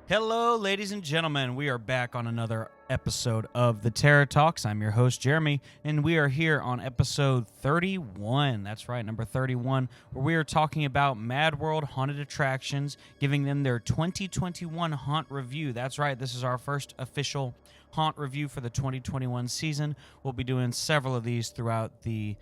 Hello, ladies and gentlemen. We are back on another episode of the Terror Talks. I'm your host, Jeremy, and we are here on episode 31. That's right, number 31, where we are talking about Madworld Haunted Attractions, giving them their 2021 haunt review. That's right, this is our first official haunt review for the 2021 season. We'll be doing several of these throughout the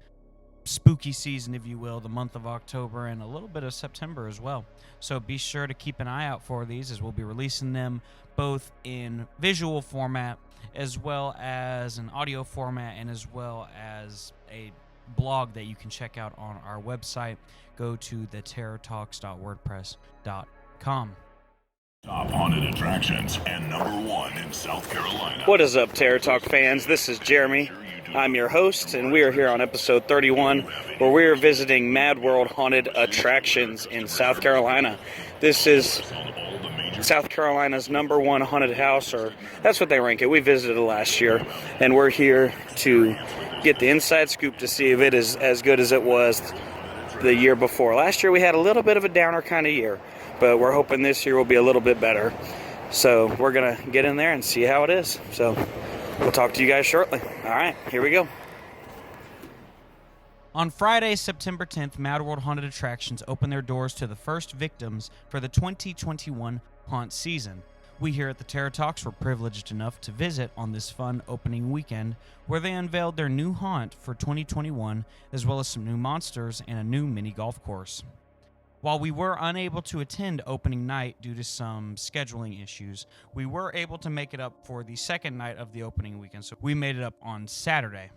spooky season, if you will, the month of October and a little bit of September as well. So be sure to keep an eye out for these, as we'll be releasing them both in visual format as well as an audio format and as well as a blog that you can check out on our website. Go to theterrortalks.wordpress.com. Top haunted attractions and #1 in South Carolina. What is up, Terror Talk fans? This is Jeremy. I'm your host, and we are here on episode 31, where we are visiting Madworld Haunted Attractions in South Carolina. This is South Carolina's #1 haunted house, or that's what they rank it. We visited it last year, and we're here to get the inside scoop to see if it is as good as it was the year before. Last year we had a little bit of a downer kind of year, but we're hoping this year will be a little bit better. So we're going to get in there and see how it is. So we'll talk to you guys shortly. All right, here we go. On Friday, September 10th, Madworld Haunted Attractions opened their doors to the first victims for the 2021 haunt season. We here at the Terror Talks were privileged enough to visit on this fun opening weekend, where they unveiled their new haunt for 2021, as well as some new monsters and a new mini golf course. While we were unable to attend opening night due to some scheduling issues, we were able to make it up for the second night of the opening weekend, so we made it up on Saturday.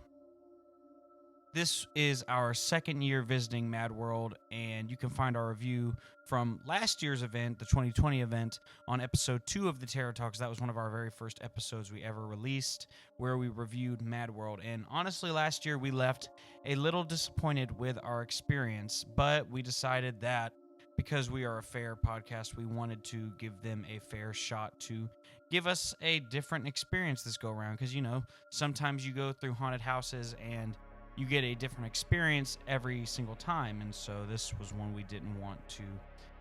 This is our second year visiting Madworld, and you can find our review from last year's event, the 2020 event, on episode 2 of the Terror Talks. That was one of our very first episodes we ever released, where we reviewed Madworld. And honestly, last year we left a little disappointed with our experience, but we decided that because we are a fair podcast, we wanted to give them a fair shot to give us a different experience this go around. Because, you know, sometimes you go through haunted houses and you get a different experience every single time, and so this was one we didn't want to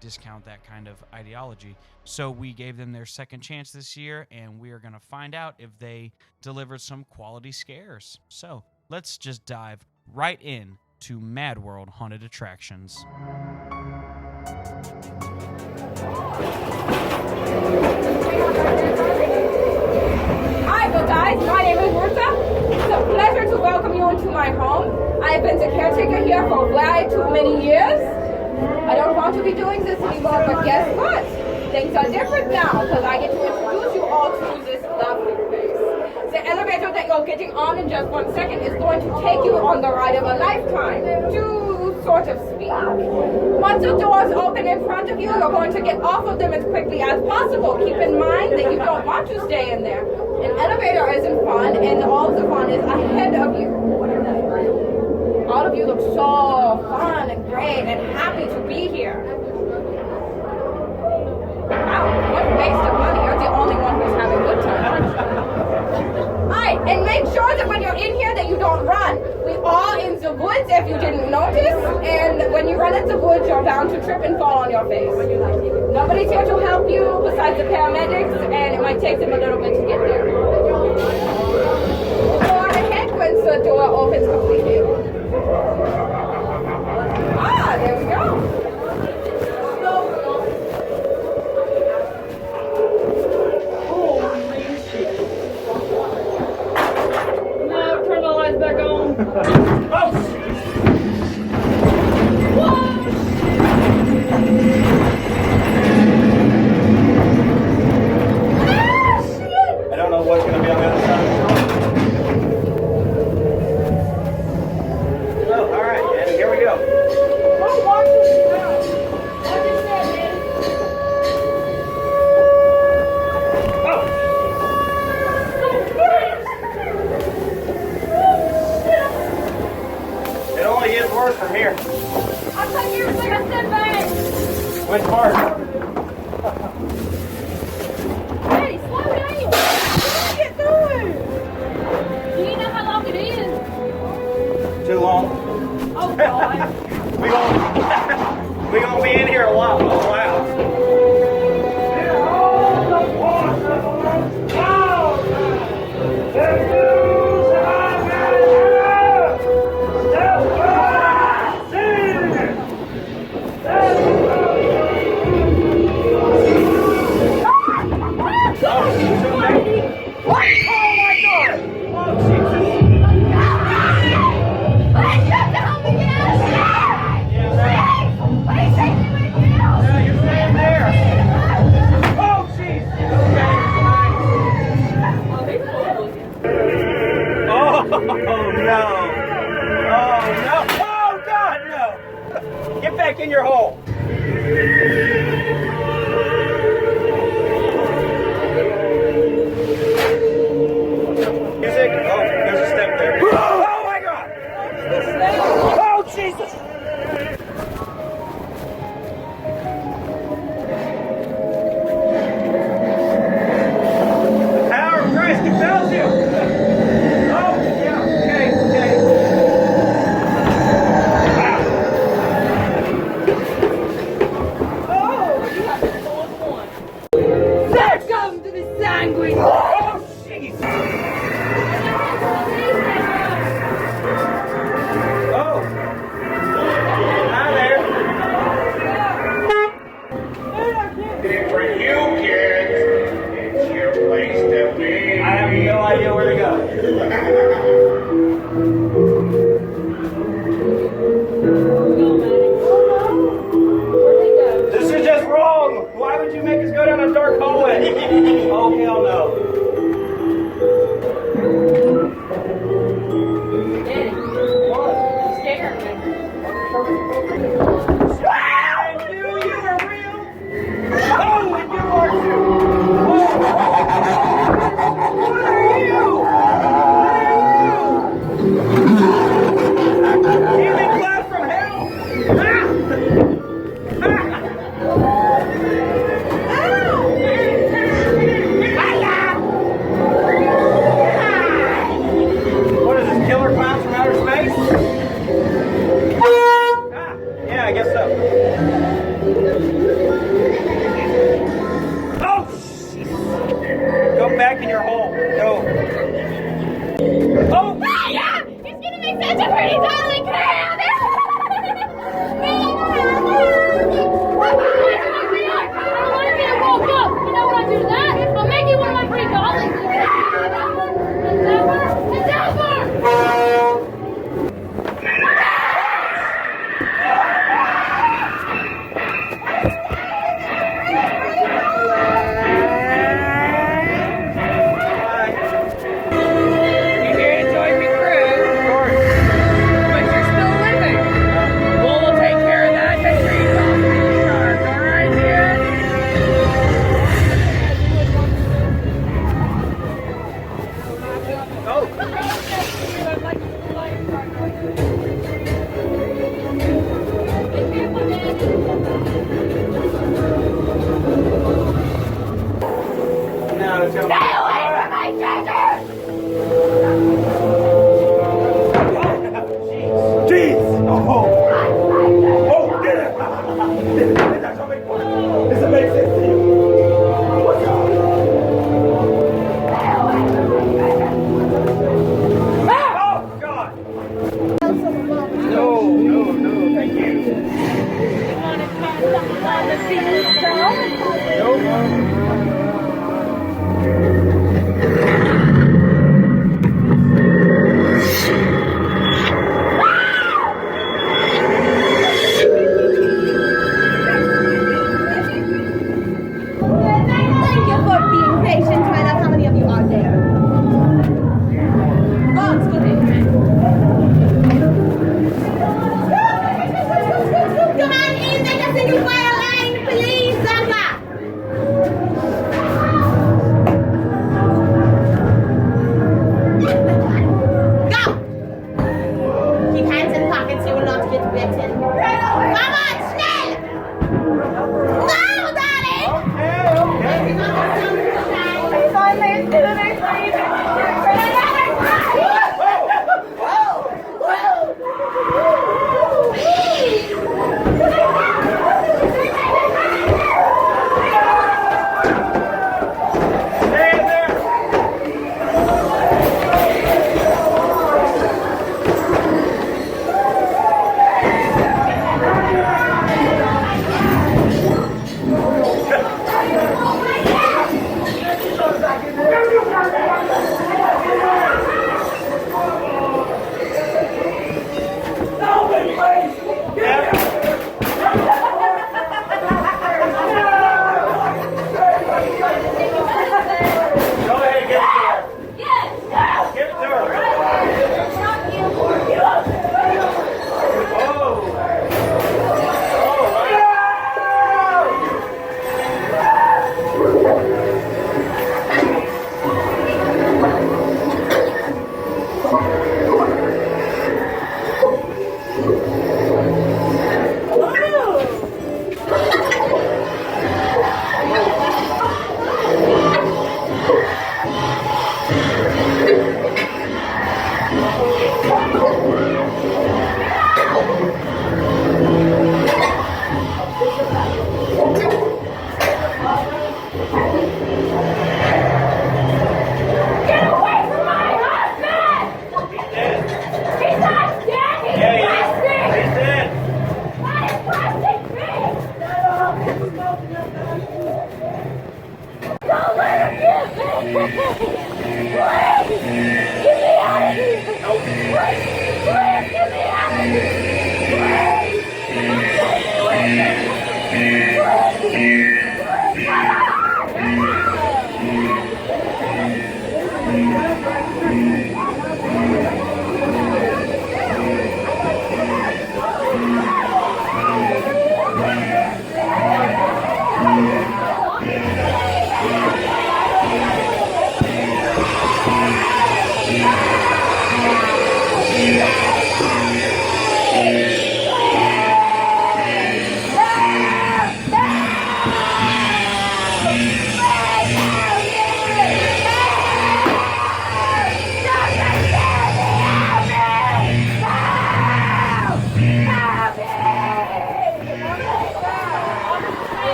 discount that kind of ideology. So we gave them their second chance this year, and we are going to find out if they delivered some quality scares. So let's just dive right in to Madworld Haunted Attractions. Hi, good guys. My name is Ruta. It's a pleasure to welcome you into my home. I've been the caretaker here for way too many years. I don't want to be doing this anymore, but guess what? Things are different now because I get to introduce you all to this lovely place. The elevator that you're getting on in just 1 second is going to take you on the ride of a lifetime, to sort of speak. Once the doors open in front of you, you're going to get off of them as quickly as possible. Keep in mind that you don't want to stay in there. An elevator isn't fun, and all of the fun is ahead of you. All of you look so fun and great and happy to be here. Wow, what a waste of money. You're the only one who's having a good time. Alright, and make sure that when you're in here that you don't run. We are in the woods if you didn't notice, and when you run in the woods, you're bound to trip and fall on your face. Nobody's here to help you besides the paramedics, and it might take them a little bit to get there. Go on ahead once the door opens completely. Ah, there we go. No, turn the lights back on. I don't know what's going to be on the other side of the door. Oh, all right, and here we go. It only gets worse from here. I'm confused like a step back. Which part? Hey, slow down. What are you doing? Do you know how long it is? Too long. Oh, God. we gonna be in here a while. Oh, wow. you kids, it's your place to be. I have no idea where to go. This is just wrong. Why would you make us go down a dark hallway? Oh, hell no. I knew you were real. Oh, and you are too. What are you? Healing blast from hell. What is this, killer clowns from outer space? Yeah, I guess so. Oh, shit. Go back in your hole. Go. Oh! Yeah! He's gonna make such a pretty darling crab! I'll make you one of my pretty darlings. No, it's Stay away from my treasure! Jeez! Oh! Oh, get it! That's how make fun. Does it make sense to you? What's up? Oh, God! No, thank you. Thank you for being patient. Find out how many of you are there. Oh, it's good. Come on in, make a single file line, please, Zamba. Go! Keep hands in pockets, you will not get bitten. Come on, schnell! No, darling!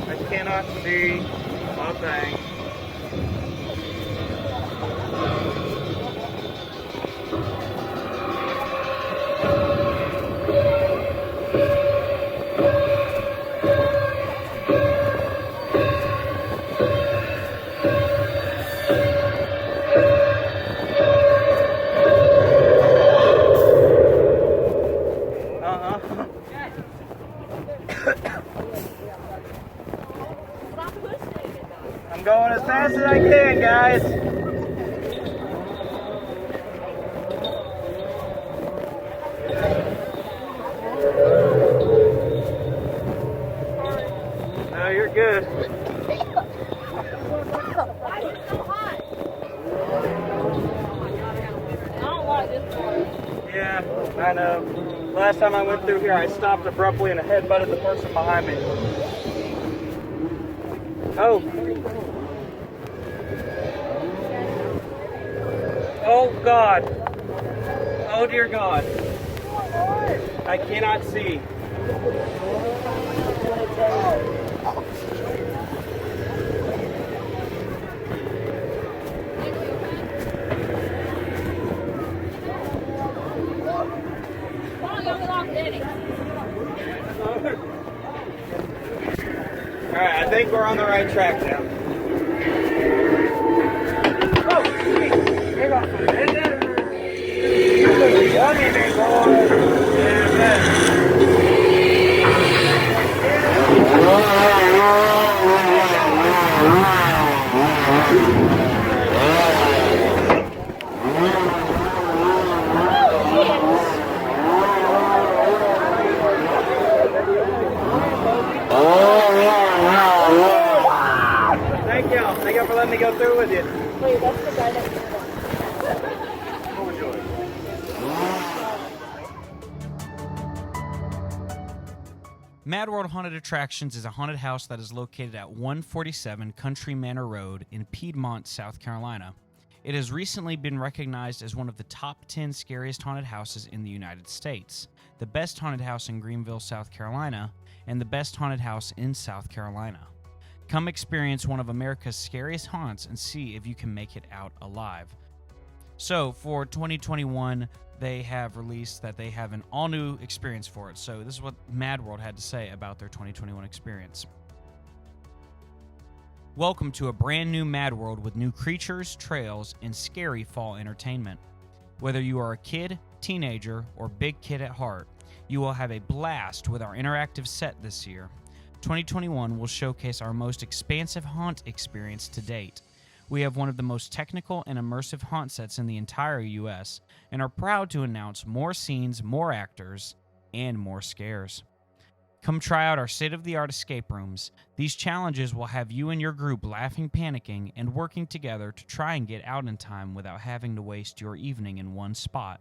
I cannot see a thing. I'm going as fast as I can, guys. No, you're good. Why is it so hot? I don't like this part. Yeah, I know. Last time I went through here, I stopped abruptly and headbutted the person behind me. Oh. Oh, God. Oh, dear God. I cannot see. Alright, I think we're on the right track now. Oh, hang on for a minute. Yummy, big boy. Thank you. Thank you for letting me go through with you. Wait, that's the guy that Madworld Haunted Attractions is a haunted house that is located at 147 Country Manor Road in Piedmont, South Carolina. It has recently been recognized as one of the top 10 scariest haunted houses in the United States, the best haunted house in Greenville, South Carolina, and the best haunted house in South Carolina. Come experience one of America's scariest haunts and see if you can make it out alive. So, for 2021, they have released that they have an all-new experience for it. So this is what Madworld had to say about their 2021 experience. Welcome to a brand new Madworld with new creatures, trails, and scary fall entertainment. Whether you are a kid, teenager, or big kid at heart, you will have a blast with our interactive set this year. 2021 will showcase our most expansive haunt experience to date. We have one of the most technical and immersive haunt sets in the entire US and are proud to announce more scenes, more actors, and more scares. Come try out our state-of-the-art escape rooms. These challenges will have you and your group laughing, panicking, and working together to try and get out in time without having to waste your evening in one spot.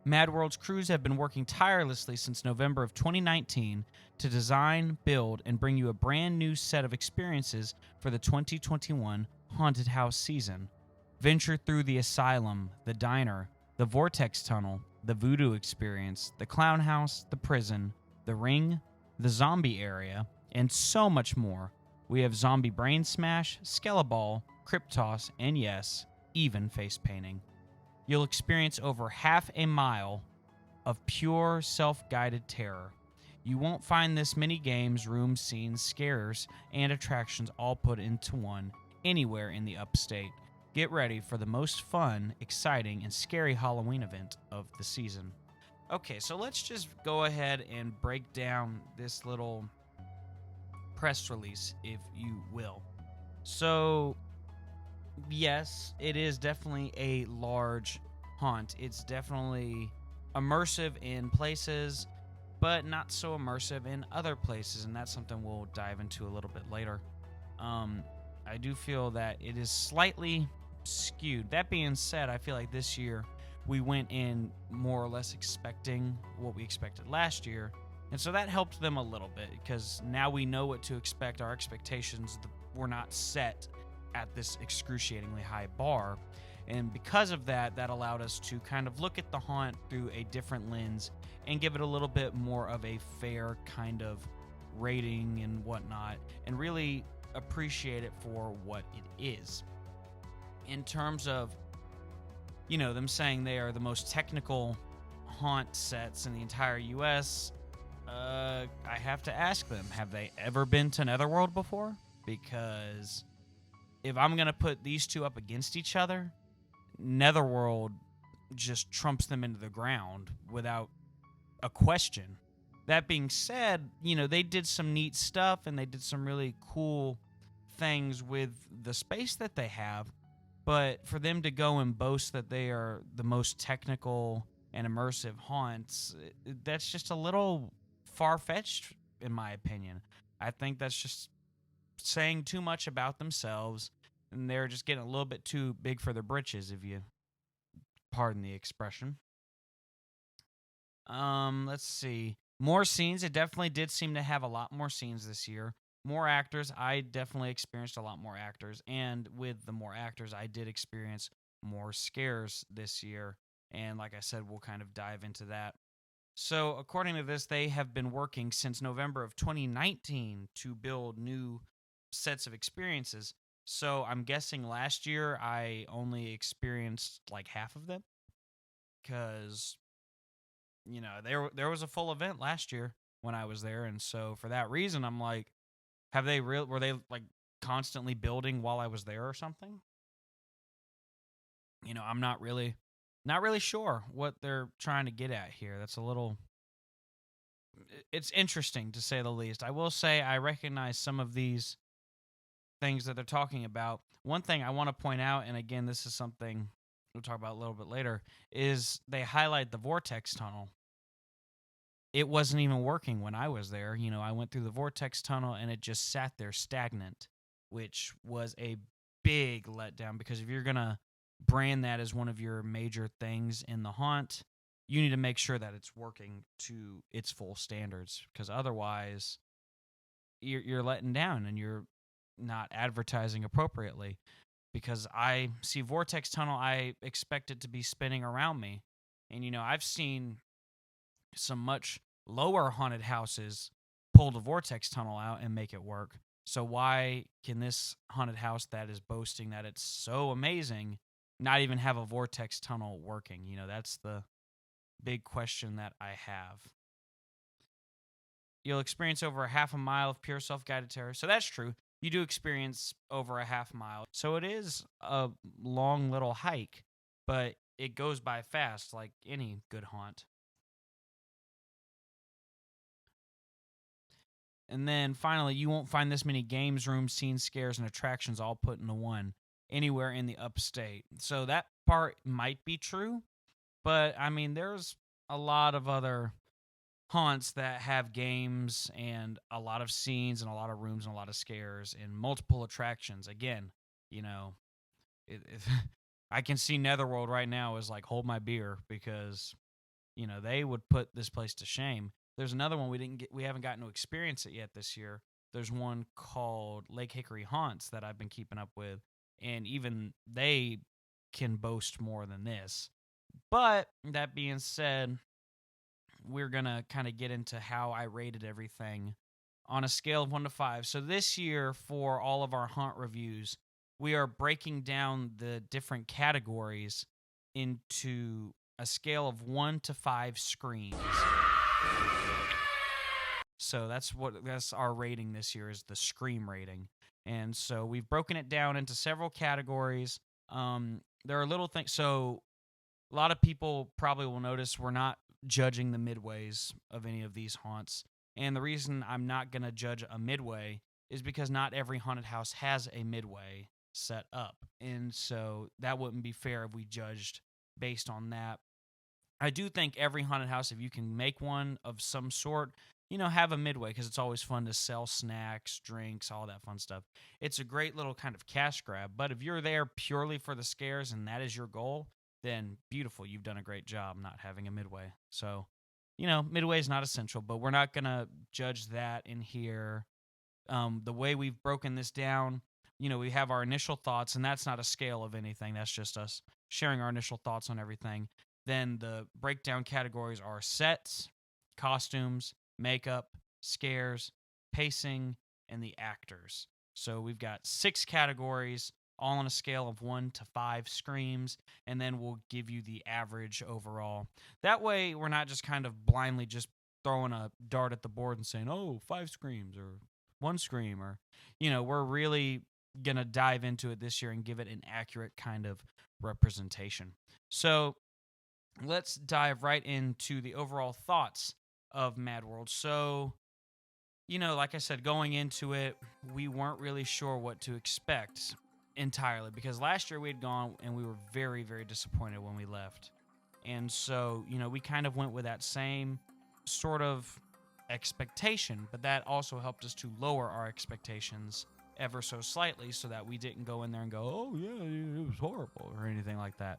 Madworld's crews have been working tirelessly since November of 2019 to design, build, and bring you a brand new set of experiences for the 2021 Haunted House season. Venture through the Asylum, the Diner, the Vortex Tunnel, the Voodoo Experience, the Clown House, the Prison, the Ring, the Zombie Area, and so much more. We have Zombie Brain Smash, Skeleball, Crypt Toss, and yes, even face painting. You'll experience over half a mile of pure self-guided terror. You won't find this many games, rooms, scenes, scares, and attractions all put into one anywhere in the upstate. Get ready for the most fun, exciting, and scary Halloween event of the season. Okay, so let's just go ahead and break down this little press release, if you will. So, yes, it is definitely a large haunt. It's definitely immersive in places, but not so immersive in other places, and that's something we'll dive into a little bit later. I do feel that it is slightly skewed. That being said, I feel like this year we went in more or less expecting what we expected last year, and so that helped them a little bit because now we know what to expect. Our expectations were not set at this excruciatingly high bar, and because of that, that allowed us to kind of look at the haunt through a different lens and give it a little bit more of a fair kind of rating and whatnot, and really appreciate it for what it is. In terms of, them saying they are the most technical haunt sets in the entire U.S., I have to ask them, have they ever been to Netherworld before? Because if I'm going to put these two up against each other, Netherworld just trumps them into the ground without a question. That being said, they did some neat stuff and they did some really cool things with the space that they have, but for them to go and boast that they are the most technical and immersive haunts, that's just a little far-fetched in my opinion. I think that's just saying too much about themselves, and they're just getting a little bit too big for their britches, if you pardon the expression. Let's see. More scenes. It definitely did seem to have a lot more scenes this year. More actors. I definitely experienced a lot more actors. And with the more actors, I did experience more scares this year. And like I said, we'll kind of dive into that. So according to this, they have been working since November of 2019 to build new sets of experiences. So I'm guessing last year I only experienced like half of them because there was a full event last year when I was there, and so for that reason I'm like, were they like constantly building while I was there or something? I'm not really sure what they're trying to get at here. It's interesting to say the least. I will say I recognize some of these things that they're talking about. One thing I want to point out, and again, this is something we'll talk about a little bit later, is they highlight the vortex tunnel. It wasn't even working when I was there. I went through the vortex tunnel and it just sat there stagnant, which was a big letdown because if you're going to brand that as one of your major things in the haunt, you need to make sure that it's working to its full standards, because otherwise you're letting down and you're not advertising appropriately. Because I see vortex tunnel, I expect it to be spinning around me. And I've seen some much lower haunted houses pull the vortex tunnel out and make it work. So why can this haunted house that is boasting that it's so amazing not even have a vortex tunnel working? That's the big question that I have. You'll experience over a half a mile of pure self-guided terror. So that's true. You do experience over a half mile. So it is a long little hike, but it goes by fast like any good haunt. And then finally, you won't find this many games, rooms, scenes, scares, and attractions all put into one anywhere in the upstate. So that part might be true, but I mean, there's a lot of other haunts that have games and a lot of scenes and a lot of rooms and a lot of scares and multiple attractions. Again, I can see Netherworld right now as like, hold my beer, because they would put this place to shame. There's another one we haven't gotten to experience it yet this year. There's one called Lake Hickory Haunts that I've been keeping up with, and even they can boast more than this. But that being said, we're going to kind of get into how I rated everything on a scale of 1 to 5. So this year, for all of our haunt reviews, we are breaking down the different categories into a scale of 1 to 5 screams. So that's our rating this year, is the scream rating. And so we've broken it down into several categories. There are little things. So a lot of people probably will notice we're not judging the midways of any of these haunts. And the reason I'm not going to judge a midway is because not every haunted house has a midway set up. And so that wouldn't be fair if we judged based on that. I do think every haunted house, if you can make one of some sort, have a midway, because it's always fun to sell snacks, drinks, all that fun stuff. It's a great little kind of cash grab. But if you're there purely for the scares and that is your goal, then beautiful, you've done a great job not having a midway. So, midway is not essential, but we're not going to judge that in here. The way we've broken this down, we have our initial thoughts, and that's not a scale of anything. That's just us sharing our initial thoughts on everything. Then the breakdown categories are sets, costumes, makeup, scares, pacing, and the actors. So we've got 6 categories, all on a scale of 1 to 5 screams, and then we'll give you the average overall. That way, we're not just kind of blindly just throwing a dart at the board and saying, oh, 5 screams or 1 scream, or, we're really going to dive into it this year and give it an accurate kind of representation. So let's dive right into the overall thoughts of Madworld. So, like I said, going into it, we weren't really sure what to expect entirely, because last year we had gone and we were very, very disappointed when we left. And so, we kind of went with that same sort of expectation, but that also helped us to lower our expectations ever so slightly so that we didn't go in there and go, oh, yeah, it was horrible or anything like that.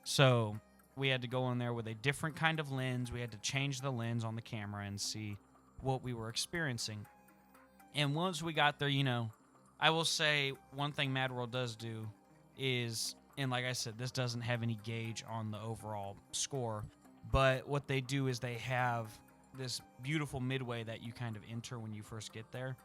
So we had to go in there with a different kind of lens. We had to change the lens on the camera and see what we were experiencing. And once we got there, I will say one thing Madworld does do is, and like I said, this doesn't have any gauge on the overall score, but what they do is they have this beautiful midway that you kind of enter when you first get there.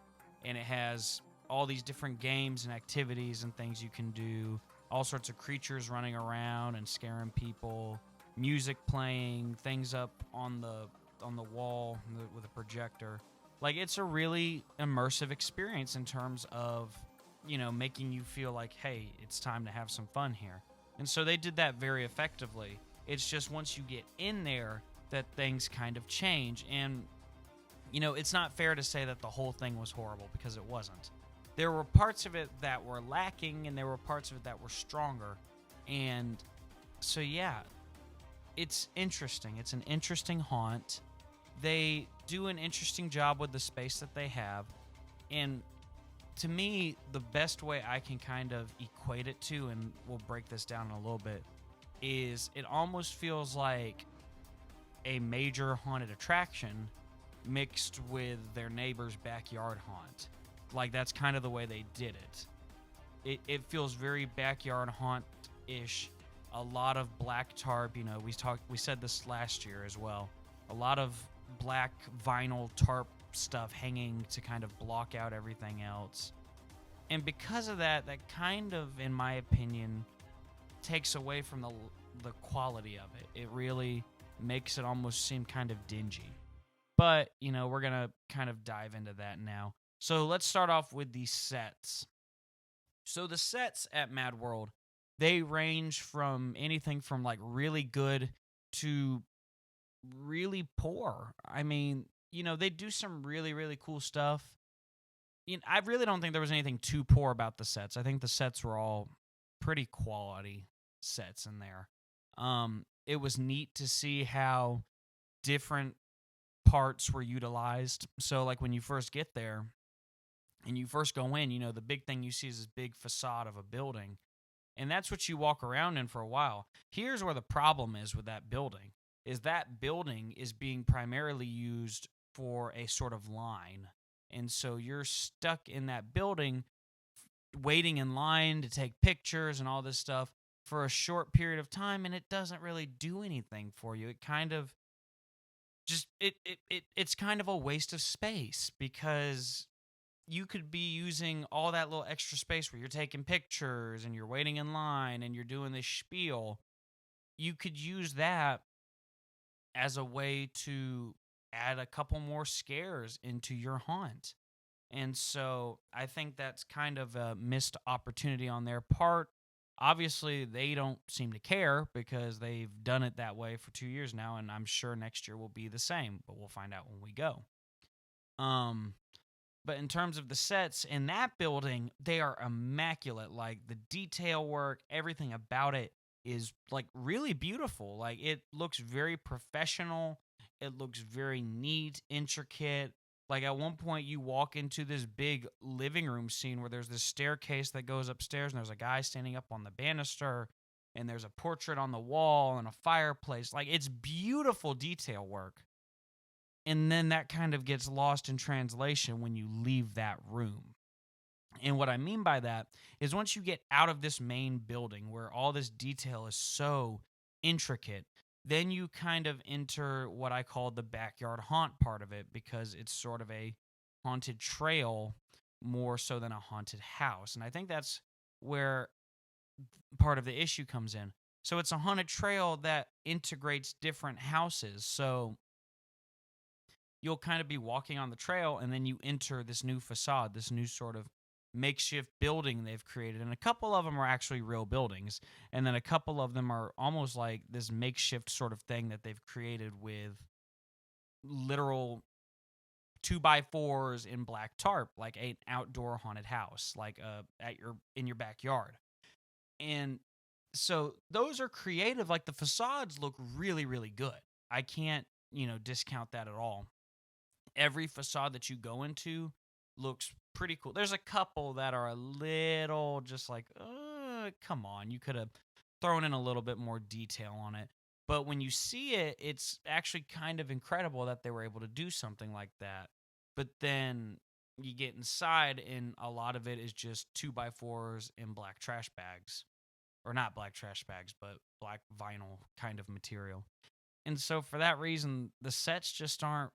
And it has all these different games and activities and things you can do, all sorts of creatures running around and scaring people, music playing, things up on the wall with a projector. Like, it's a really immersive experience in terms of, making you feel like, hey, it's time to have some fun here. And so they did that very effectively. It's just once you get in there that things kind of change. And, it's not fair to say that the whole thing was horrible, because it wasn't. There were parts of it that were lacking, and there were parts of it that were stronger. And so, yeah, it's interesting. It's an interesting haunt. They do an interesting job with the space that they have. And to me, the best way I can kind of equate it to, and we'll break this down in a little bit, is it almost feels like a major haunted attraction mixed with their neighbor's backyard haunt. Like, that's kind of the way they did it. It feels very backyard haunt-ish. A lot of black tarp, we said this last year as well. A lot of black vinyl tarp stuff hanging to kind of block out everything else. And because of that, that kind of, in my opinion, takes away from the quality of it. It really makes it almost seem kind of dingy. But, we're going to kind of dive into that now. So let's start off with the sets. So the sets at Madworld, they range from anything from like really good to really poor. I mean, they do some really, really cool stuff. I really don't think there was anything too poor about the sets. I think the sets were all pretty quality sets in there. It was neat to see how different parts were utilized. So like when you first get there and you first go in, the big thing you see is this big facade of a building. And that's what you walk around in for a while. Here's where the problem is with that building, is that building is being primarily used for a sort of line. And so you're stuck in that building waiting in line to take pictures and all this stuff for a short period of time, and it doesn't really do anything for you. It kind of just it's kind of a waste of space, because you could be using all that little extra space where you're taking pictures and you're waiting in line and you're doing this spiel. You could use that as a way to add a couple more scares into your haunt. And so I think that's kind of a missed opportunity on their part. Obviously, they don't seem to care because they've done it that way for 2 years now, and I'm sure next year will be the same, but we'll find out when we go. Um, but in terms of the sets in that building, they are immaculate. Like the detail work, everything about it is like really beautiful. Like it looks very professional. It looks very neat, intricate. Like at one point you walk into this big living room scene where there's this staircase that goes upstairs and there's a guy standing up on the banister and there's a portrait on the wall and a fireplace. Like it's beautiful detail work. And then that kind of gets lost in translation when you leave that room. And what I mean by that is once you get out of this main building where all this detail is so intricate, then you kind of enter what I call the backyard haunt part of it, because it's sort of a haunted trail more so than a haunted house. And I think that's where part of the issue comes in. So it's a haunted trail that integrates different houses. So you'll kind of be walking on the trail and then you enter this new facade, this new sort of makeshift building they've created. And a couple of them are actually real buildings. And then a couple of them are almost like this makeshift sort of thing that they've created with literal 2x4s in black tarp, like an outdoor haunted house, like in your backyard. And so those are creative. Like the facades look really, really good. I can't, discount that at all. Every facade that you go into looks pretty cool. There's a couple that are a little just like, come on, you could have thrown in a little bit more detail on it. But when you see it, it's actually kind of incredible that they were able to do something like that. But then you get inside and a lot of it is just 2x4s in black trash bags. Or not black trash bags, but black vinyl kind of material. And so for that reason, the sets just aren't,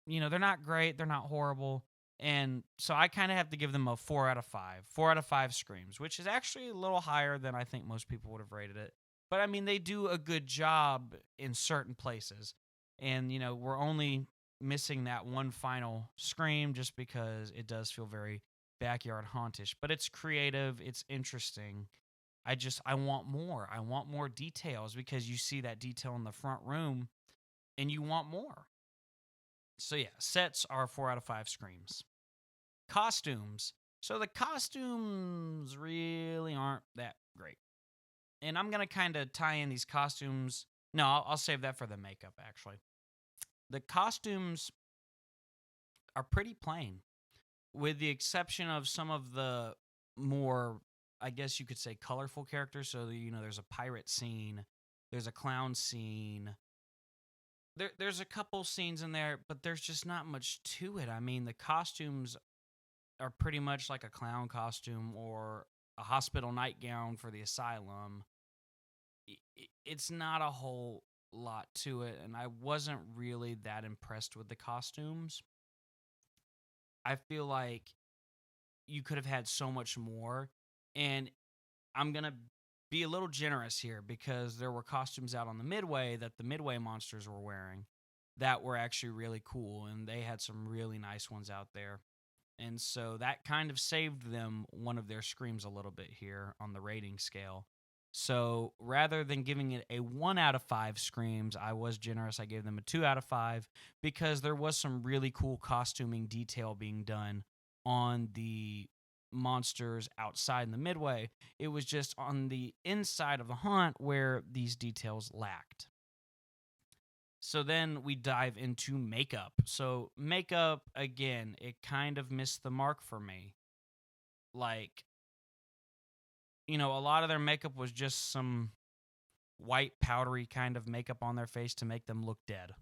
they're not great. They're not horrible. And so I kind of have to give them a 4 out of 5. 4 out of 5 screams, which is actually a little higher than I think most people would have rated it. But I mean, they do a good job in certain places. And, we're only missing that one final scream just because it does feel very backyard hauntish. But it's creative. It's interesting. I want more. I want more details because you see that detail in the front room and you want more. So yeah, sets are 4 out of 5 screams. Costumes. So the costumes really aren't that great. And I'm going to kind of tie in these costumes. No, I'll save that for the makeup, actually. The costumes are pretty plain, with the exception of some of the more, I guess you could say, colorful characters. So, there's a pirate scene, there's a clown scene. There's a couple scenes in there, but there's just not much to it. I mean, the costumes are pretty much like a clown costume or a hospital nightgown for the asylum. It's not a whole lot to it, and I wasn't really that impressed with the costumes. I feel like you could have had so much more, and I'm going to be a little generous here because there were costumes out on the Midway that the Midway monsters were wearing that were actually really cool, and they had some really nice ones out there. And so that kind of saved them one of their screams a little bit here on the rating scale. So rather than giving it a 1 out of 5 screams, I was generous. I gave them a 2 out of 5 because there was some really cool costuming detail being done on the monsters outside in the Midway. It was just on the inside of the haunt where these details lacked. So then we dive into makeup. So makeup, again, it kind of missed the mark for me. Like, a lot of their makeup was just some white powdery kind of makeup on their face to make them look dead.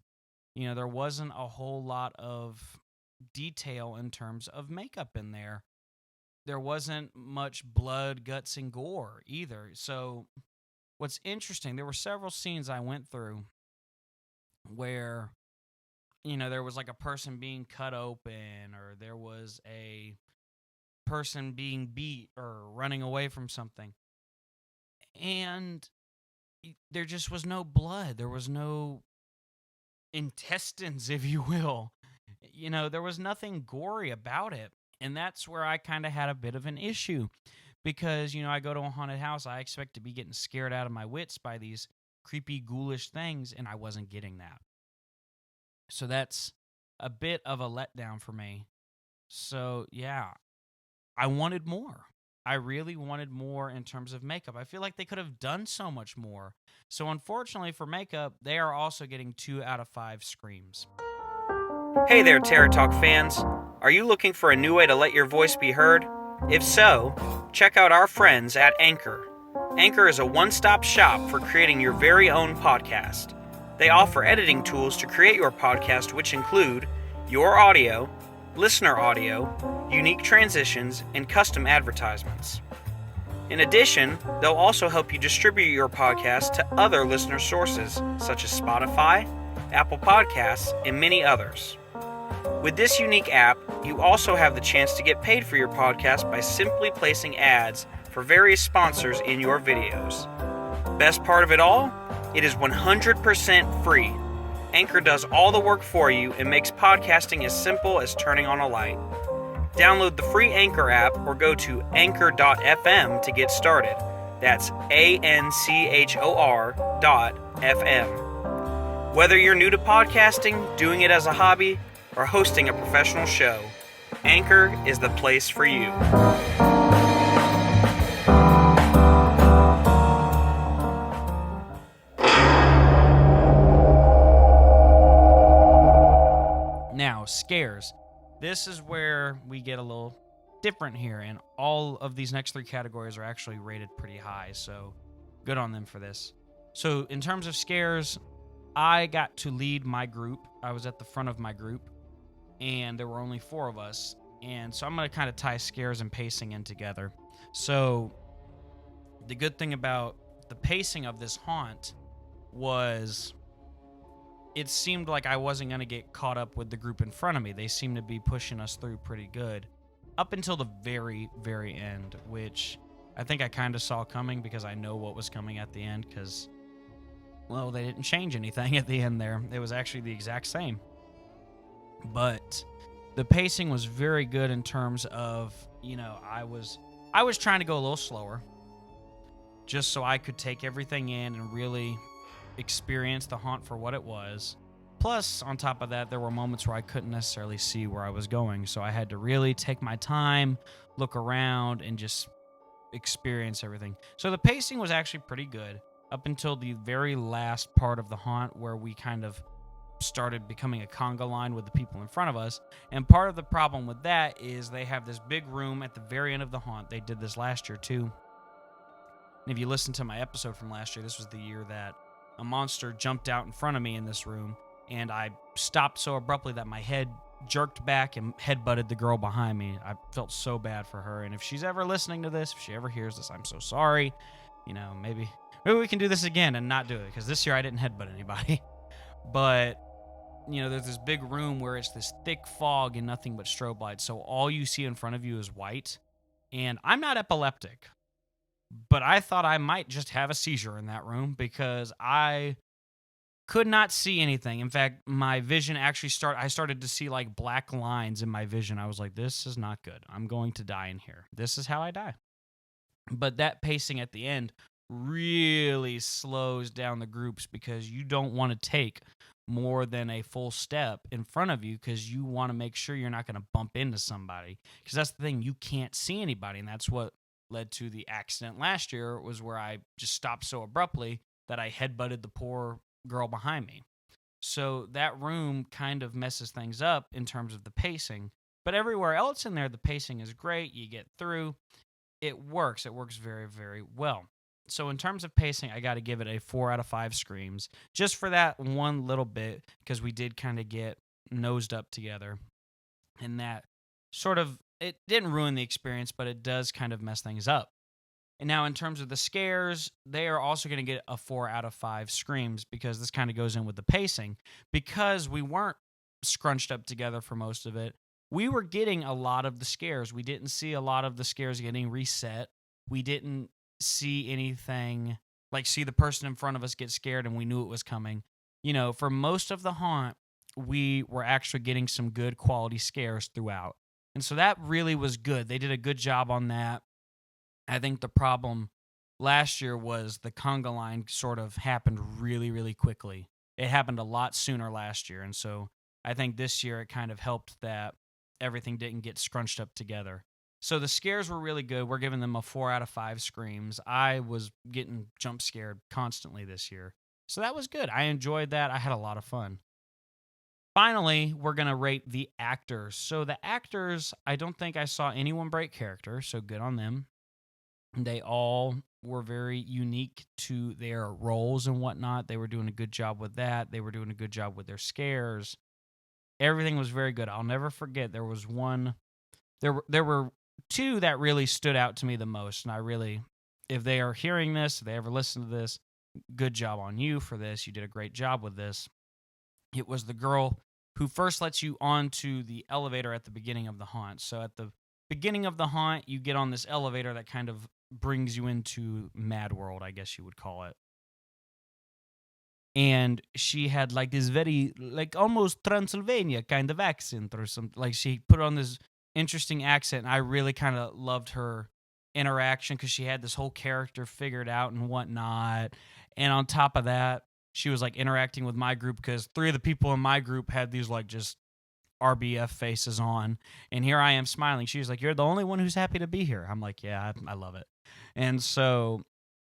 There wasn't a whole lot of detail in terms of makeup in there. There wasn't much blood, guts, and gore either. So what's interesting, there were several scenes I went through where, there was like a person being cut open, or there was a person being beat or running away from something. And there just was no blood. There was no intestines, if you will. There was nothing gory about it. And that's where I kind of had a bit of an issue because, I go to a haunted house, I expect to be getting scared out of my wits by these creepy, ghoulish things, and I wasn't getting that. So that's a bit of a letdown for me. So, yeah, I wanted more. I really wanted more in terms of makeup. I feel like they could have done so much more. So, unfortunately for makeup, they are also getting 2 out of 5 screams. Hey there, Terror Talk fans. Are you looking for a new way to let your voice be heard? If so, check out our friends at Anchor. Anchor is a one-stop shop for creating your very own podcast. They offer editing tools to create your podcast, which include your audio, listener audio, unique transitions, and custom advertisements. In addition, they'll also help you distribute your podcast to other listener sources, such as Spotify, Apple Podcasts, and many others. With this unique app, you also have the chance to get paid for your podcast by simply placing ads for various sponsors in your videos. Best part of it all? It is 100% free. Anchor does all the work for you and makes podcasting as simple as turning on a light. Download the free Anchor app or go to anchor.fm to get started. That's ANCHOR.FM. Whether you're new to podcasting, doing it as a hobby, or hosting a professional show, Anchor is the place for you. Now, scares. This is where we get a little different here, and all of these next 3 categories are actually rated pretty high, so good on them for this. So, in terms of scares, I got to lead my group. I was at the front of my group, and there were only 4 of us, and so I'm going to kind of tie scares and pacing in together. So, the good thing about the pacing of this haunt was it seemed like I wasn't going to get caught up with the group in front of me. They seemed to be pushing us through pretty good up until the very, very end, which I think I kind of saw coming because I know what was coming at the end because, well, they didn't change anything at the end there. It was actually the exact same. But the pacing was very good in terms of, I was trying to go a little slower just so I could take everything in and really experience the haunt for what it was. Plus, on top of that, there were moments where I couldn't necessarily see where I was going, so I had to really take my time, look around, and just experience everything. So the pacing was actually pretty good up until the very last part of the haunt where we kind of started becoming a conga line with the people in front of us. And part of the problem with that is they have this big room at the very end of the haunt. They did this last year too. And if you listen to my episode from last year, this was the year that a monster jumped out in front of me in this room, and I stopped so abruptly that my head jerked back and headbutted the girl behind me. I felt so bad for her, and if she's ever listening to this, if she ever hears this, I'm so sorry. Maybe we can do this again and not do it, because this year I didn't headbutt anybody. But, there's this big room where it's this thick fog and nothing but strobe lights, so all you see in front of you is white. And I'm not epileptic, but I thought I might just have a seizure in that room because I could not see anything. In fact, my vision actually I started to see like black lines in my vision. I was like, this is not good. I'm going to die in here. This is how I die. But that pacing at the end really slows down the groups because you don't want to take more than a full step in front of you because you want to make sure you're not going to bump into somebody. Because that's the thing, you can't see anybody, and that's what led to the accident last year, was where I just stopped so abruptly that I headbutted the poor girl behind me. So that room kind of messes things up in terms of the pacing. But everywhere else in there, the pacing is great. You get through. It works. It works very, very well. So in terms of pacing, I got to give it a 4 out of 5 screams. Just for that one little bit, because we did kind of get nosed up together. And that sort of, it didn't ruin the experience, but it does kind of mess things up. And now in terms of the scares, they are also going to get a 4 out of 5 screams because this kind of goes in with the pacing. Because we weren't scrunched up together for most of it, we were getting a lot of the scares. We didn't see a lot of the scares getting reset. We didn't see anything, like see the person in front of us get scared and we knew it was coming. For most of the haunt, we were actually getting some good quality scares throughout. And so that really was good. They did a good job on that. I think the problem last year was the conga line sort of happened really, really quickly. It happened a lot sooner last year, and so I think this year it kind of helped that everything didn't get scrunched up together. So the scares were really good. We're giving them a 4 out of 5 screams. I was getting jump scared constantly this year. So that was good. I enjoyed that. I had a lot of fun. Finally, we're going to rate the actors. So the actors, I don't think I saw anyone break character, so good on them. They all were very unique to their roles and whatnot. They were doing a good job with that. They were doing a good job with their scares. Everything was very good. I'll never forget there was one. There were two that really stood out to me the most, and I really, if they are hearing this, if they ever listen to this, good job on you for this. You did a great job with this. It was the girl who first lets you onto the elevator at the beginning of the haunt. So at the beginning of the haunt, you get on this elevator that kind of brings you into Madworld, I guess you would call it. And she had like this very, like almost Transylvania kind of accent or something. Like she put on this interesting accent, and I really kind of loved her interaction because she had this whole character figured out and whatnot. And on top of that, she was like interacting with my group because 3 of the people in my group had these like just RBF faces on. And here I am smiling. She was like, "You're the only one who's happy to be here." I'm like, "Yeah, I love it." And so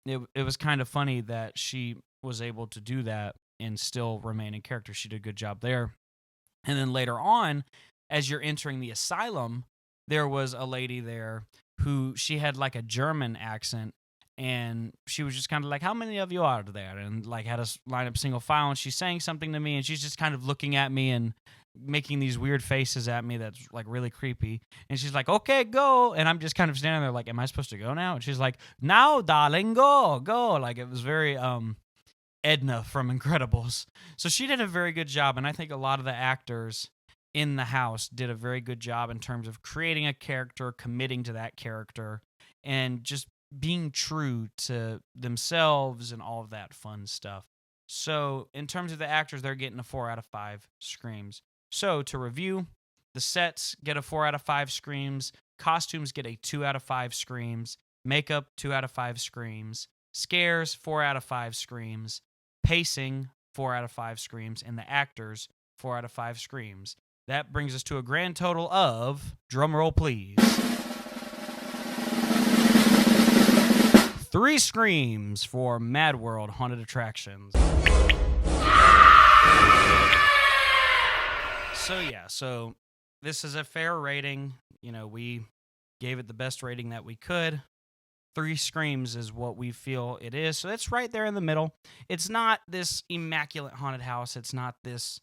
it was kind of funny that she was able to do that and still remain in character. She did a good job there. And then later on, as you're entering the asylum, there was a lady there who she had like a German accent, and she was just kind of like, "How many of you are there?" And like had us line up single file, and she's saying something to me, and she's just kind of looking at me and making these weird faces at me that's like really creepy. And she's like, "Okay, go." And I'm just kind of standing there like, "Am I supposed to go now?" And she's like, "Now, darling, go." Like it was very Edna from Incredibles. So she did a very good job, and I think a lot of the actors in the house did a very good job in terms of creating a character, committing to that character, and just being true to themselves and all of that fun stuff. So in terms of the actors, they're getting a 4 out of 5 screams. So to review, the sets get a 4 out of 5 screams, costumes get a 2 out of 5 screams, makeup 2 out of 5 screams, scares 4 out of 5 screams, pacing 4 out of 5 screams, and the actors 4 out of 5 screams. That brings us to a grand total of, drumroll please, 3 screams for Madworld Haunted Attractions. So this is a fair rating. You know, we gave it the best rating that we could. 3 screams is what we feel it is. So it's right there in the middle. It's not this immaculate haunted house. It's not this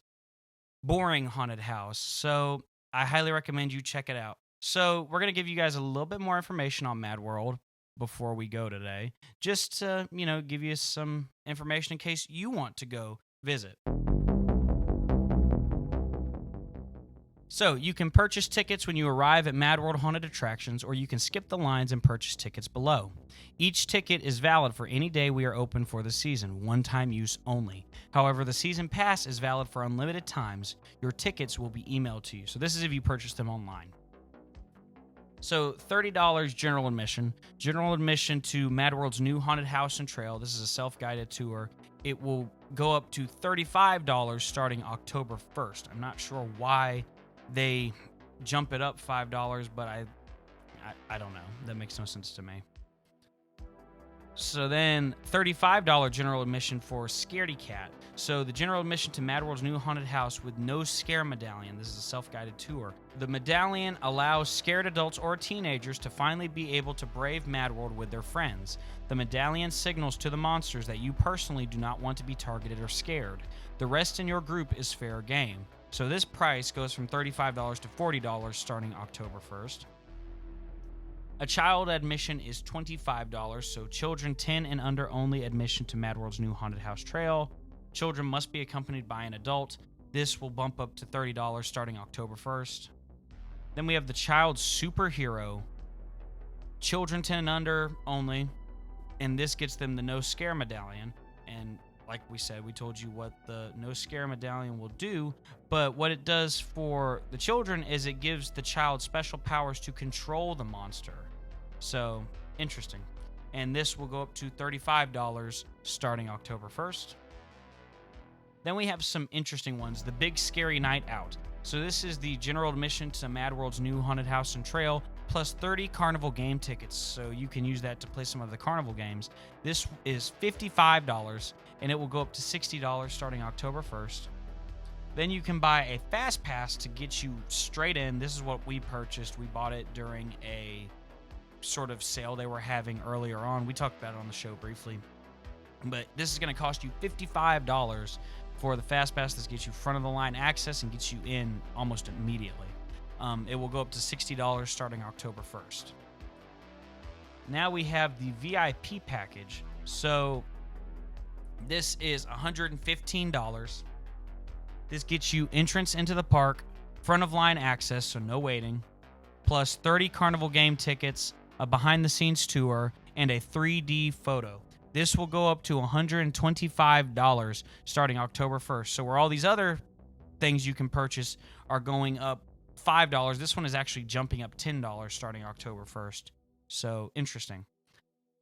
boring haunted house. So I highly recommend you check it out. So we're going to give you guys a little bit more information on Madworld before we go today, just to, give you some information in case you want to go visit. So you can purchase tickets when you arrive at Madworld Haunted Attractions, or you can skip the lines and purchase tickets below. Each ticket is valid for any day we are open for the season, one-time use only. However, the season pass is valid for unlimited times. Your tickets will be emailed to you. So this is if you purchase them online. So $30 general admission. General admission to Madworld's new haunted house and trail. This is a self-guided tour. It will go up to $35 starting October 1st. I'm not sure why they jump it up $5, but I don't know. That makes no sense to me. So then $35 general admission for Scaredy Cat. So the general admission to Madworld's new haunted house with no scare medallion. This is a self-guided tour. The medallion allows scared adults or teenagers to finally be able to brave Madworld with their friends. The medallion signals to the monsters that you personally do not want to be targeted or scared. The rest in your group is fair game. So this price goes from $35 to $40 starting October 1st. A child admission is $25, so children 10 and under only admission to Madworld's new haunted house trail. Children must be accompanied by an adult. This will bump up to $30 starting October 1st. Then we have the child superhero. Children 10 and under only, and this gets them the no scare medallion. And like we said, we told you what the no scare medallion will do, but what it does for the children is it gives the child special powers to control the monster. So Interesting. And this will go up to $35 starting October 1st. Then we have some interesting ones. The Big Scary Night Out. So this is the general admission to Madworld's new haunted house and trail, plus 30 carnival game tickets. So you can use that to play some of the carnival games. This is $55, and it will go up to $60 starting October 1st. Then you can buy a fast pass to get you straight in. This is what we purchased. We bought it during a sort of sale they were having earlier on. We talked about it on the show briefly. But this is going to cost you $55 for the fast pass. This gets you front of the line access and gets you in almost immediately. It will go up to $60 starting October 1st. Now we have the VIP package. So this is $115. This gets you entrance into the park, front of line access, so no waiting, plus 30 carnival game tickets, a behind the scenes tour, and a 3D photo. This will go up to $125 starting October 1st. So where all these other things you can purchase are going up $5, this one is actually jumping up $10 starting October 1st. So interesting.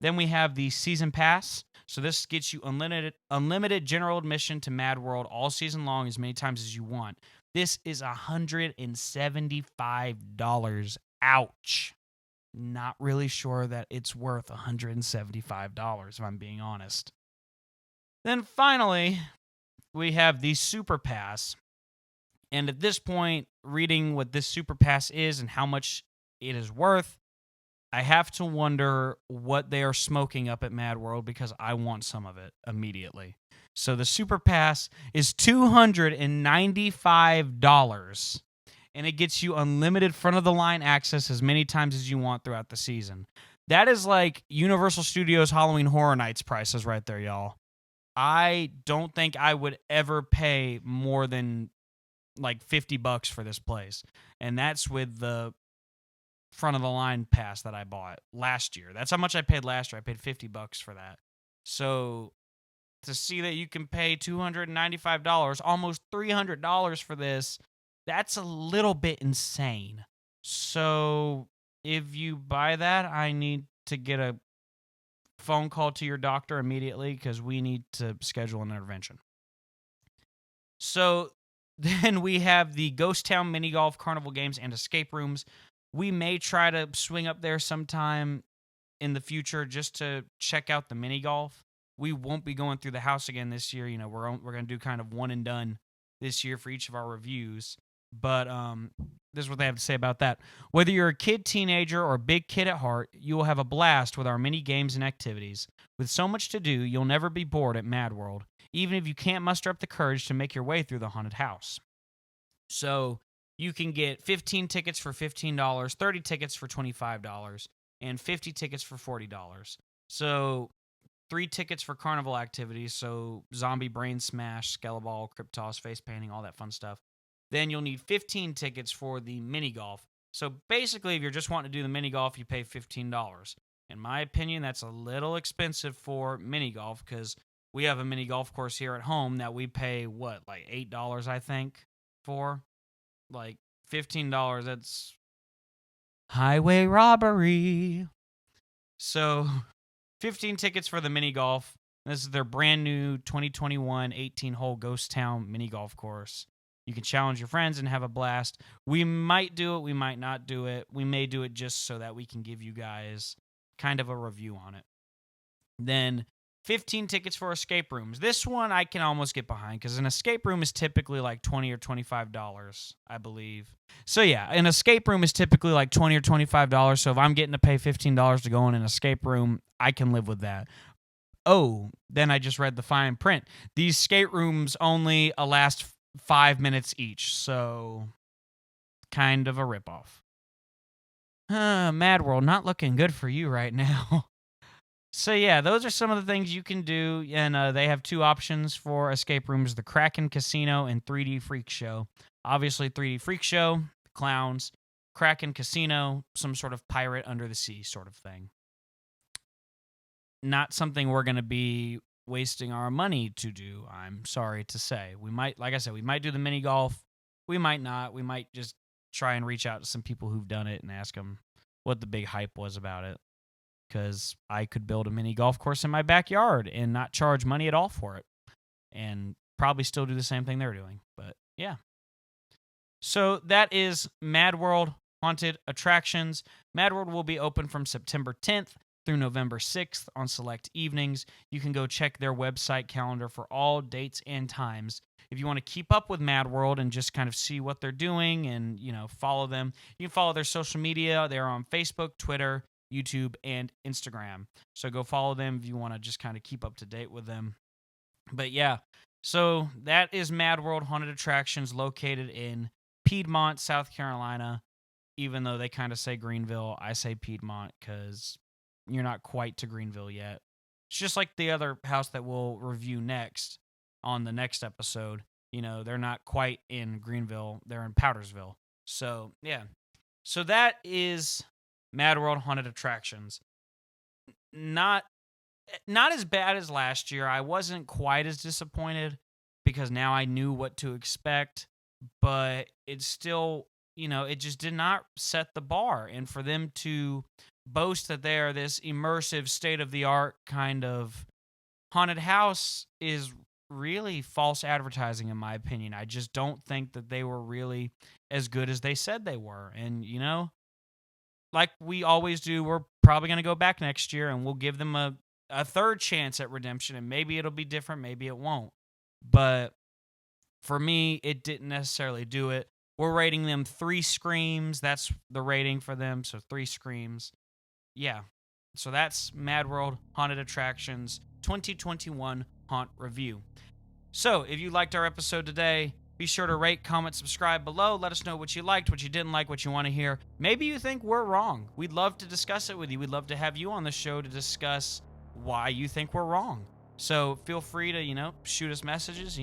Then we have the season pass. So this gets you unlimited general admission to Madworld all season long, as many times as you want. This is $175. Ouch. Not really sure that it's worth $175, if I'm being honest. Then finally, we have the Super Pass. And at this point, reading what this Super Pass is and how much it is worth, I have to wonder what they are smoking up at Madworld, because I want some of it immediately. So the Super Pass is $295, and it gets you unlimited front-of-the-line access as many times as you want throughout the season. That is like Universal Studios Halloween Horror Nights prices right there, y'all. I don't think I would ever pay more than like $50 for this place, and that's with the front of the line pass that I bought last year. That's how much I paid last year. I paid $50 for that. So to see that you can pay $295, almost $300 for this, that's a little bit insane. So if you buy that, I need to get a phone call to your doctor immediately, because we need to schedule an intervention. So then we have the Ghost Town mini golf, carnival games, and escape rooms. We may try to swing up there sometime in the future just to check out the mini golf. We won't be going through the house again this year. You know, we're going to do kind of one and done this year for each of our reviews. But this is what they have to say about that. Whether you're a kid, teenager, or big kid at heart, you will have a blast with our mini games and activities. With so much to do, you'll never be bored at Madworld, even if you can't muster up the courage to make your way through the haunted house. So you can get 15 tickets for $15, 30 tickets for $25, and 50 tickets for $40. So 3 tickets for carnival activities, so zombie brain smash, skeletal, cryptos, face painting, all that fun stuff. Then you'll need 15 tickets for the mini golf. So basically, if you're just wanting to do the mini golf, you pay $15. In my opinion, that's a little expensive for mini golf, because we have a mini golf course here at home that we pay, like $8, I think, for? Like $15, that's highway robbery. So 15 tickets for the mini golf. This is their brand new 2021 18-hole Ghost Town mini golf course. You can challenge your friends and have a blast. We might do it, we might not do it. We may do it just so that we can give you guys kind of a review on it. Then 15 tickets for escape rooms. This one I can almost get behind, because an escape room is typically like $20 or $25, I believe. So yeah, an escape room is typically like $20 or $25. So if I'm getting to pay $15 to go in an escape room, I can live with that. Oh, then I just read the fine print. These escape rooms only last 5 minutes each, so kind of a ripoff. Madworld, not looking good for you right now. So yeah, those are some of the things you can do, and they have 2 options for escape rooms: the Kraken Casino and 3D Freak Show. Obviously, 3D Freak Show, clowns; Kraken Casino, some sort of pirate under the sea sort of thing. Not something we're going to be wasting our money to do, I'm sorry to say. We might, like I said, we might do the mini golf. We might not. We might just try and reach out to some people who've done it and ask them what the big hype was about it. because I could build a mini golf course in my backyard and not charge money at all for it, and probably still do the same thing they're doing. But yeah. So that is Madworld Haunted Attractions. Madworld will be open from September 10th through November 6th on select evenings. You can go check their website calendar for all dates and times. If you want to keep up with Madworld and just kind of see what they're doing and, follow them, you can follow their social media. They're on Facebook, Twitter, YouTube, and Instagram. So go follow them if you want to just kind of keep up to date with them. But yeah, so that is Madworld Haunted Attractions located in Piedmont, South Carolina. Even though they kind of say Greenville, I say Piedmont because you're not quite to Greenville yet. It's just like the other house that we'll review next on the next episode. They're not quite in Greenville. They're in Powdersville. So, yeah. So that is Madworld Haunted Attractions. Not as bad as last year. I wasn't quite as disappointed because now I knew what to expect. But it's still, it just did not set the bar. And for them to boast that they are this immersive, state-of-the-art kind of haunted house is really false advertising, in my opinion. I just don't think that they were really as good as they said they were. And, like we always do, we're probably going to go back next year and we'll give them a third chance at redemption. And maybe it'll be different, maybe it won't. But for me, it didn't necessarily do it. We're rating them 3 screams. That's the rating for them, so 3 screams. Yeah. So that's Madworld Haunted Attractions 2021 Haunt Review. So if you liked our episode today, be sure to rate, comment, subscribe below. Let us know what you liked, what you didn't like, what you want to hear. Maybe you think we're wrong. We'd love to discuss it with you. We'd love to have you on the show to discuss why you think we're wrong. So feel free to, shoot us messages,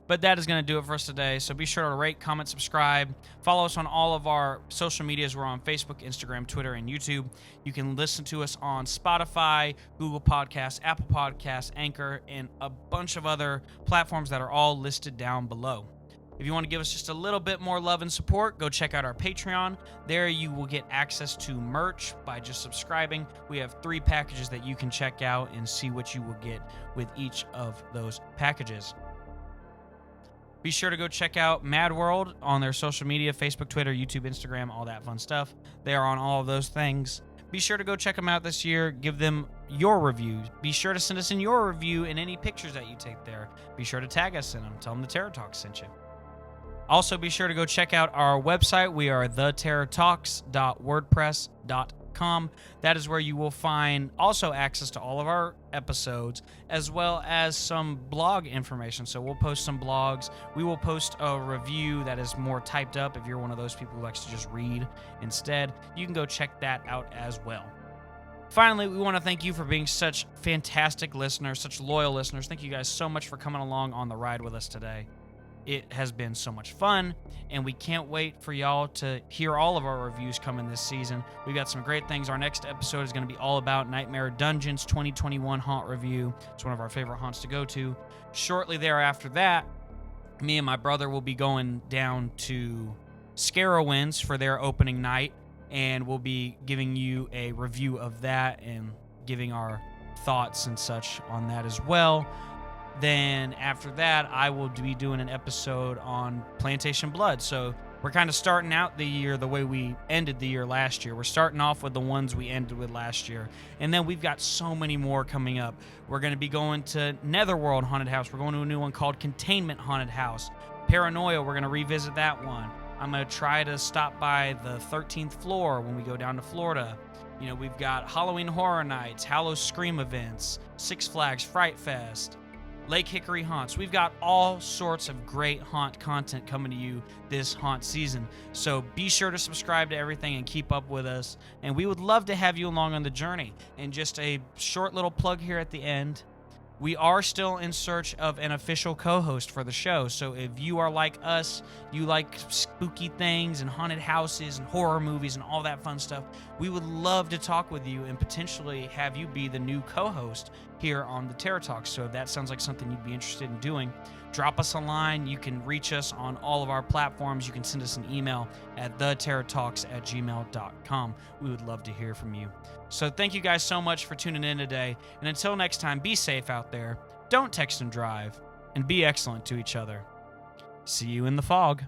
But that is going to do it for us today. So be sure to rate, comment, subscribe. Follow us on all of our social medias. We're on Facebook, Instagram, Twitter, and YouTube. You can listen to us on Spotify, Google Podcasts, Apple Podcasts, Anchor, and a bunch of other platforms that are all listed down below. If you want to give us just a little bit more love and support, go check out our Patreon. There you will get access to merch by just subscribing. We have 3 packages that you can check out and see what you will get with each of those packages. Be sure to go check out Madworld on their social media, Facebook, Twitter, YouTube, Instagram, all that fun stuff. They are on all of those things. Be sure to go check them out this year. Give them your reviews. Be sure to send us in your review and any pictures that you take there. Be sure to tag us in them. Tell them the Terror Talks sent you. Also, be sure to go check out our website. We are theterrortalks.wordpress.com. That is where you will find also access to all of our episodes, as well as some blog information. So we'll post some blogs. We will post a review that is more typed up. If you're one of those people who likes to just read instead, you can go check that out as well. Finally, we want to thank you for being such fantastic listeners, such loyal listeners. Thank you guys so much for coming along on the ride with us today. It has been so much fun, and we can't wait for y'all to hear all of our reviews coming this season. We've got some great things. Our next episode is going to be all about Nightmare Dungeons 2021 Haunt Review. It's one of our favorite haunts to go to. Shortly thereafter that, me and my brother will be going down to Scarowinds for their opening night, and we'll be giving you a review of that and giving our thoughts and such on that as well. Then after that, I will be doing an episode on Plantation Blood. So we're kind of starting out the year the way we ended the year last year. We're starting off with the ones we ended with last year. And then we've got so many more coming up. We're going to be going to Netherworld Haunted House. We're going to a new one called Containment Haunted House. Paranoia, we're going to revisit that one. I'm going to try to stop by the 13th floor when we go down to Florida. We've got Halloween Horror Nights, Hallows Scream events, Six Flags Fright Fest, Lake Hickory Haunts. We've got all sorts of great haunt content coming to you this haunt season. So be sure to subscribe to everything and keep up with us. And we would love to have you along on the journey. And just a short little plug here at the end. We are still in search of an official co-host for the show. So if you are like us, you like spooky things and haunted houses and horror movies and all that fun stuff, we would love to talk with you and potentially have you be the new co-host here on the Terror Talks. So if that sounds like something you'd be interested in doing, drop us a line. You can reach us on all of our platforms. You can send us an email at theterrortalks@gmail.com. We would love to hear from you. So thank you guys so much for tuning in today. And until next time, be safe out there. Don't text and drive. And be excellent to each other. See you in the fog.